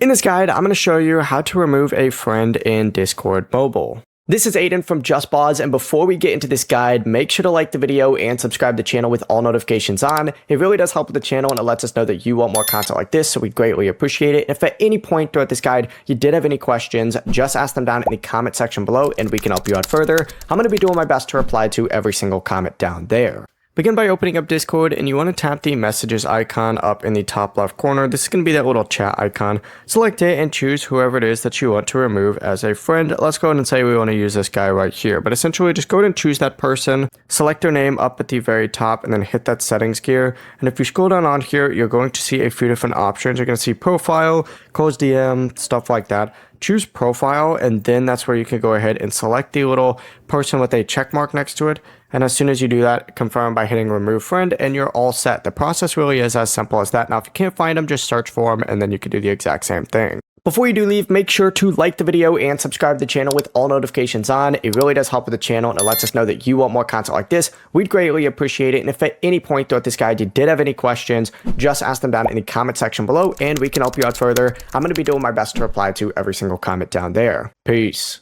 In this guide, I'm going to show you how to remove a friend in Discord Mobile. This is Aiden from JustBoz, and before we get into this guide, make sure to like the video and subscribe to the channel with all notifications on. It really does help with the channel, and it lets us know that you want more content like this, so we greatly appreciate it. If at any point throughout this guide you did have any questions, just ask them down in the comment section below, and we can help you out further. I'm going to be doing my best to reply to every single comment down there. Begin by opening up Discord, and you want to tap the messages icon up in the top left corner. This is going to be that little chat icon. Select it and choose whoever it is that you want to remove as a friend. Let's go ahead and say we want to use this guy right here. But essentially, just go ahead and choose that person, select their name up at the very top, and then hit that settings gear. And if you scroll down on here, you're going to see a few different options. You're going to see profile, close DM, stuff like that. Choose profile, and then that's where you can go ahead and select the little person with a check mark next to it. And as soon as you do that, confirm by hitting remove friend, and you're all set. The process really is as simple as that. Now, if you can't find them, just search for them, and then you can do the exact same thing. Before you do leave, make sure to like the video and subscribe to the channel with all notifications on. It really does help with the channel, and it lets us know that you want more content like this. We'd greatly appreciate it. And if at any point throughout this guide you did have any questions, just ask them down in the comment section below, and we can help you out further. I'm going to be doing my best to reply to every single comment down there. Peace.